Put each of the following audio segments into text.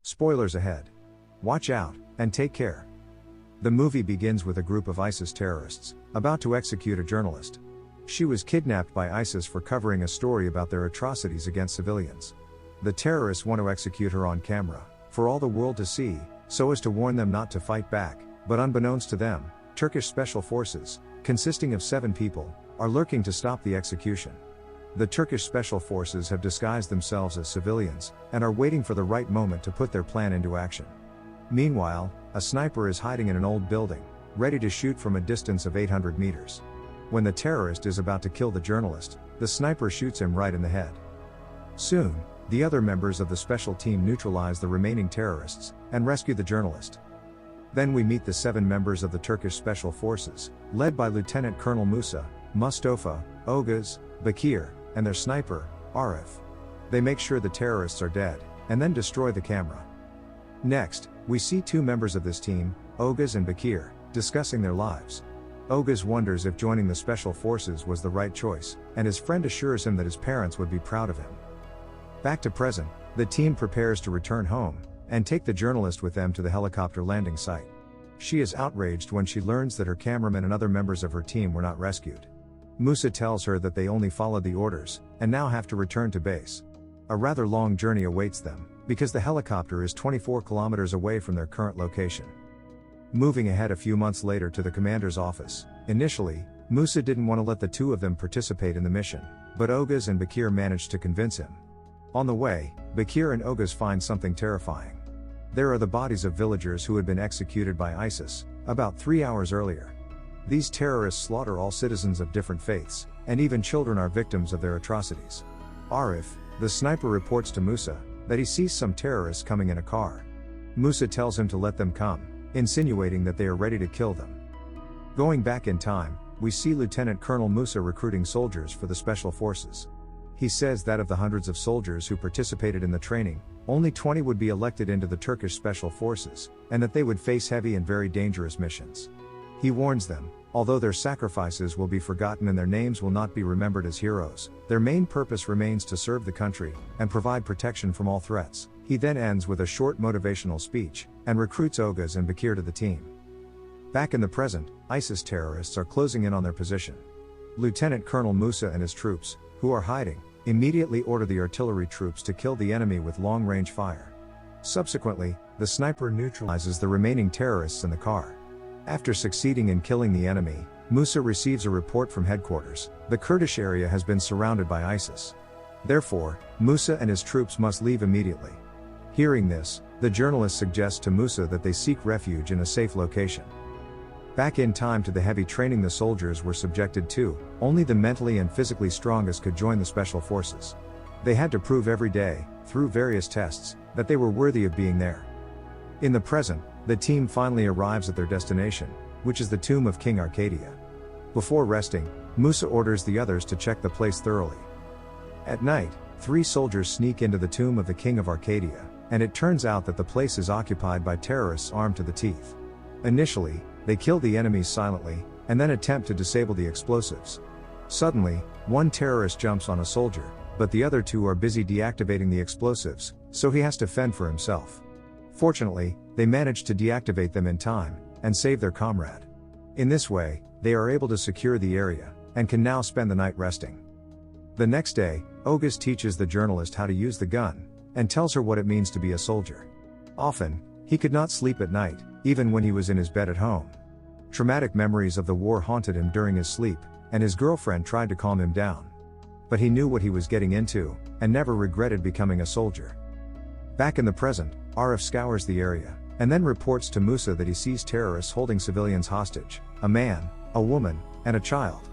Spoilers ahead. Watch out, and take care. The movie begins with a group of ISIS terrorists, about to execute a journalist. She was kidnapped by ISIS for covering a story about their atrocities against civilians. The terrorists want to execute her on camera, for all the world to see, so as to warn them not to fight back, but unbeknownst to them, Turkish special forces, consisting of 7 people, are lurking to stop the execution. The Turkish special forces have disguised themselves as civilians, and are waiting for the right moment to put their plan into action. Meanwhile, a sniper is hiding in an old building, ready to shoot from a distance of 800 meters. When the terrorist is about to kill the journalist, the sniper shoots him right in the head. Soon, the other members of the special team neutralize the remaining terrorists, and rescue the journalist. Then we meet the 7 members of the Turkish special forces, led by Lieutenant Colonel Musa, Mustafa, Oguz, Bakir, and their sniper, Arif. They make sure the terrorists are dead, and then destroy the camera. Next, we see 2 members of this team, Oguz and Bakir, discussing their lives. Oguz wonders if joining the special forces was the right choice, and his friend assures him that his parents would be proud of him. Back to present, the team prepares to return home, and take the journalist with them to the helicopter landing site. She is outraged when she learns that her cameraman and other members of her team were not rescued. Musa tells her that they only followed the orders, and now have to return to base. A rather long journey awaits them, because the helicopter is 24 kilometers away from their current location. Moving ahead a few months later to the commander's office, initially, Musa didn't want to let the 2 of them participate in the mission, but Oguz and Bakir managed to convince him. On the way, Bakir and Oguz find something terrifying. There are the bodies of villagers who had been executed by ISIS, about 3 hours earlier. These terrorists slaughter all citizens of different faiths, and even children are victims of their atrocities. Arif, the sniper, reports to Musa that he sees some terrorists coming in a car. Musa tells him to let them come, insinuating that they are ready to kill them. Going back in time, we see Lieutenant Colonel Musa recruiting soldiers for the special forces. He says that of the hundreds of soldiers who participated in the training, only 20 would be elected into the Turkish special forces, and that they would face heavy and very dangerous missions. He warns them, although their sacrifices will be forgotten and their names will not be remembered as heroes, their main purpose remains to serve the country, and provide protection from all threats. He then ends with a short motivational speech, and recruits Oguz and Bakir to the team. Back in the present, ISIS terrorists are closing in on their position. Lieutenant Colonel Musa and his troops, who are hiding, immediately order the artillery troops to kill the enemy with long-range fire. Subsequently, the sniper neutralizes the remaining terrorists in the car. After succeeding in killing the enemy, Musa receives a report from headquarters. The Kurdish area has been surrounded by ISIS. Therefore, Musa and his troops must leave immediately. Hearing this, the journalist suggests to Musa that they seek refuge in a safe location. Back in time to the heavy training the soldiers were subjected to, only the mentally and physically strongest could join the special forces. They had to prove every day, through various tests, that they were worthy of being there. In the present, the team finally arrives at their destination, which is the tomb of King Arcadia. Before resting, Musa orders the others to check the place thoroughly. At night, 3 soldiers sneak into the tomb of the King of Arcadia, and it turns out that the place is occupied by terrorists armed to the teeth. Initially, they kill the enemies silently, and then attempt to disable the explosives. Suddenly, one terrorist jumps on a soldier, but the other 2 are busy deactivating the explosives, so he has to fend for himself. Fortunately, they manage to deactivate them in time, and save their comrade. In this way, they are able to secure the area, and can now spend the night resting. The next day, Oguz teaches the journalist how to use the gun, and tells her what it means to be a soldier. Often, he could not sleep at night, even when he was in his bed at home. Traumatic memories of the war haunted him during his sleep, and his girlfriend tried to calm him down. But he knew what he was getting into, and never regretted becoming a soldier. Back in the present, Arif scours the area, and then reports to Musa that he sees terrorists holding civilians hostage, a man, a woman, and a child.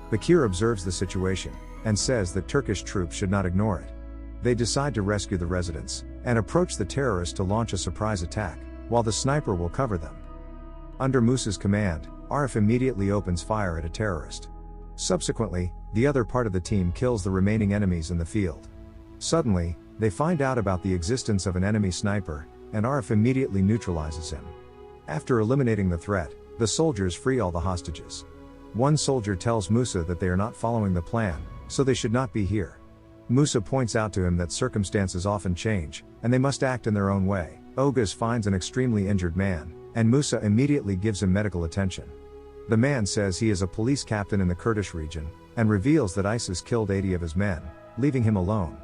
Bakir observes the situation, and says that Turkish troops should not ignore it. They decide to rescue the residents, and approach the terrorists to launch a surprise attack, while the sniper will cover them. Under Musa's command, Arif immediately opens fire at a terrorist. Subsequently, the other part of the team kills the remaining enemies in the field. Suddenly, they find out about the existence of an enemy sniper, and Arif immediately neutralizes him. After eliminating the threat, the soldiers free all the hostages. One soldier tells Musa that they are not following the plan, so they should not be here. Musa points out to him that circumstances often change, and they must act in their own way. Oguz finds an extremely injured man, and Musa immediately gives him medical attention. The man says he is a police captain in the Kurdish region, and reveals that ISIS killed 80 of his men, leaving him alone.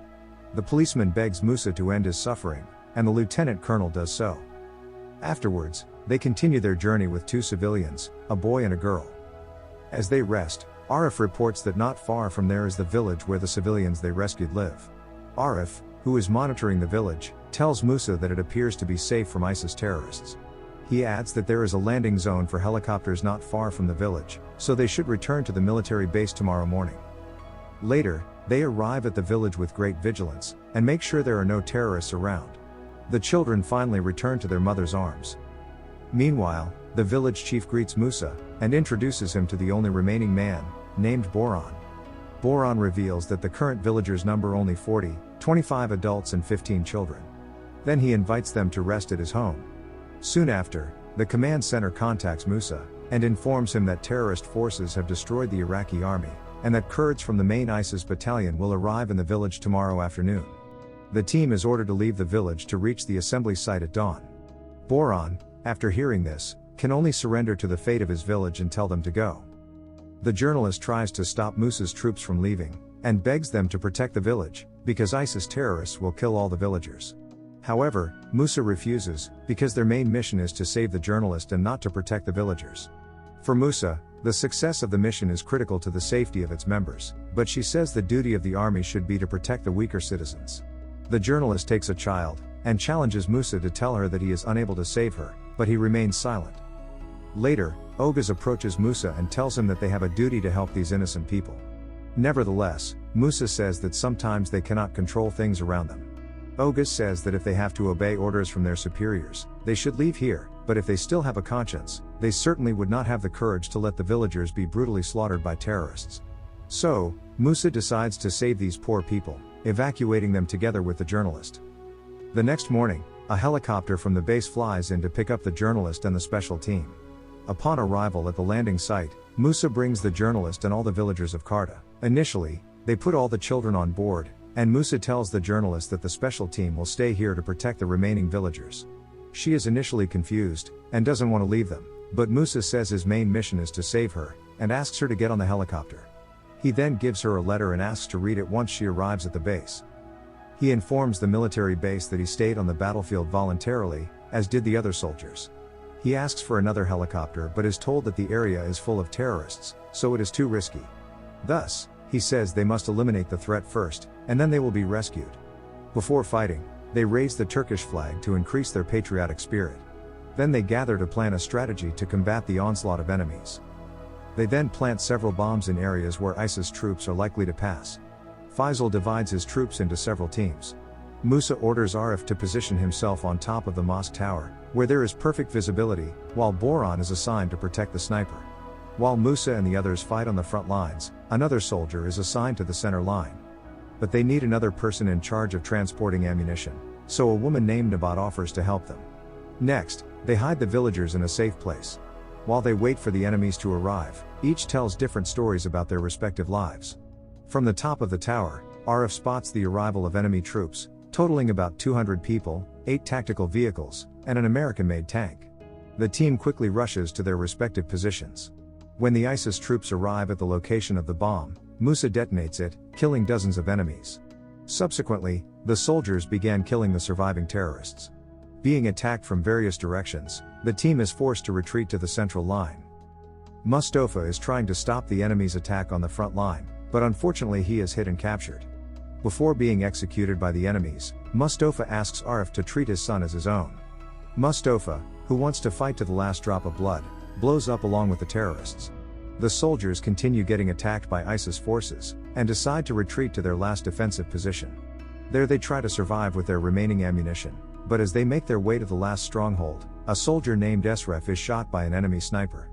The policeman begs Musa to end his suffering, and the lieutenant colonel does so. Afterwards, they continue their journey with 2 civilians, a boy and a girl. As they rest, Arif reports that not far from there is the village where the civilians they rescued live. Arif, who is monitoring the village, tells Musa that it appears to be safe from ISIS terrorists. He adds that there is a landing zone for helicopters not far from the village, so they should return to the military base tomorrow morning. Later, they arrive at the village with great vigilance, and make sure there are no terrorists around. The children finally return to their mother's arms. Meanwhile, the village chief greets Musa, and introduces him to the only remaining man, named Boran. Boran reveals that the current villagers number only 40, 25 adults and 15 children. Then he invites them to rest at his home. Soon after, the command center contacts Musa, and informs him that terrorist forces have destroyed the Iraqi army, and that Kurds from the main ISIS battalion will arrive in the village tomorrow afternoon. The team is ordered to leave the village to reach the assembly site at dawn. Boran, after hearing this, can only surrender to the fate of his village and tell them to go. The journalist tries to stop Musa's troops from leaving, and begs them to protect the village, because ISIS terrorists will kill all the villagers. However, Musa refuses, because their main mission is to save the journalist and not to protect the villagers. For Musa, the success of the mission is critical to the safety of its members, but she says the duty of the army should be to protect the weaker citizens. The journalist takes a child, and challenges Musa to tell her that he is unable to save her, but he remains silent. Later, Oguz approaches Musa and tells him that they have a duty to help these innocent people. Nevertheless, Musa says that sometimes they cannot control things around them. Oguz says that if they have to obey orders from their superiors, they should leave here, but if they still have a conscience, they certainly would not have the courage to let the villagers be brutally slaughtered by terrorists. So, Musa decides to save these poor people, evacuating them together with the journalist. The next morning, a helicopter from the base flies in to pick up the journalist and the special team. Upon arrival at the landing site, Musa brings the journalist and all the villagers of Karta. Initially, they put all the children on board, and Musa tells the journalist that the special team will stay here to protect the remaining villagers. She is initially confused, and doesn't want to leave them, but Musa says his main mission is to save her, and asks her to get on the helicopter. He then gives her a letter and asks to read it once she arrives at the base. He informs the military base that he stayed on the battlefield voluntarily, as did the other soldiers. He asks for another helicopter but is told that the area is full of terrorists, so it is too risky. Thus, he says they must eliminate the threat first, and then they will be rescued. Before fighting, they raise the Turkish flag to increase their patriotic spirit. Then they gather to plan a strategy to combat the onslaught of enemies. They then plant several bombs in areas where ISIS troops are likely to pass. Faisal divides his troops into several teams. Musa orders Arif to position himself on top of the mosque tower, where there is perfect visibility, while Boran is assigned to protect the sniper. While Musa and the others fight on the front lines, another soldier is assigned to the center line. But they need another person in charge of transporting ammunition, so a woman named Nabat offers to help them. Next, they hide the villagers in a safe place. While they wait for the enemies to arrive, each tells different stories about their respective lives. From the top of the tower, Arif spots the arrival of enemy troops, totaling about 200 people, 8 tactical vehicles, and an American-made tank. The team quickly rushes to their respective positions. When the ISIS troops arrive at the location of the bomb, Musa detonates it, killing dozens of enemies. Subsequently, the soldiers began killing the surviving terrorists. Being attacked from various directions, the team is forced to retreat to the central line. Mustafa is trying to stop the enemy's attack on the front line, but unfortunately he is hit and captured. Before being executed by the enemies, Mustafa asks Arif to treat his son as his own. Mustafa, who wants to fight to the last drop of blood, blows up along with the terrorists. The soldiers continue getting attacked by ISIS forces, and decide to retreat to their last defensive position. There they try to survive with their remaining ammunition, but as they make their way to the last stronghold, a soldier named Esref is shot by an enemy sniper.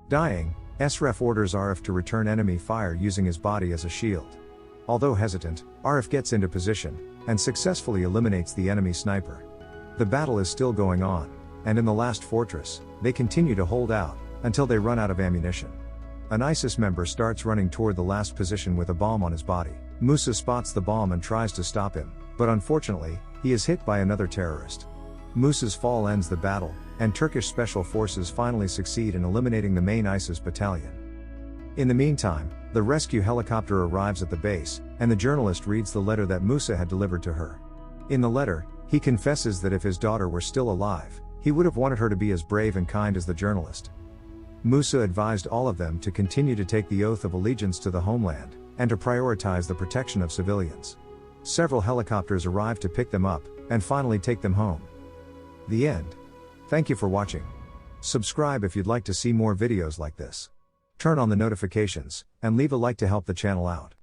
Dying, Esref orders Arif to return enemy fire using his body as a shield. Although hesitant, Arif gets into position, and successfully eliminates the enemy sniper. The battle is still going on, and in the last fortress, they continue to hold out, until they run out of ammunition. An ISIS member starts running toward the last position with a bomb on his body. Musa spots the bomb and tries to stop him, but unfortunately, he is hit by another terrorist. Musa's fall ends the battle, and Turkish special forces finally succeed in eliminating the main ISIS battalion. In the meantime, the rescue helicopter arrives at the base, and the journalist reads the letter that Musa had delivered to her. In the letter, he confesses that if his daughter were still alive, he would have wanted her to be as brave and kind as the journalist. Musa advised all of them to continue to take the oath of allegiance to the homeland, and to prioritize the protection of civilians. Several helicopters arrive to pick them up, and finally take them home. The end. Thank you for watching. Subscribe if you'd like to see more videos like this. Turn on the notifications, and leave a like to help the channel out.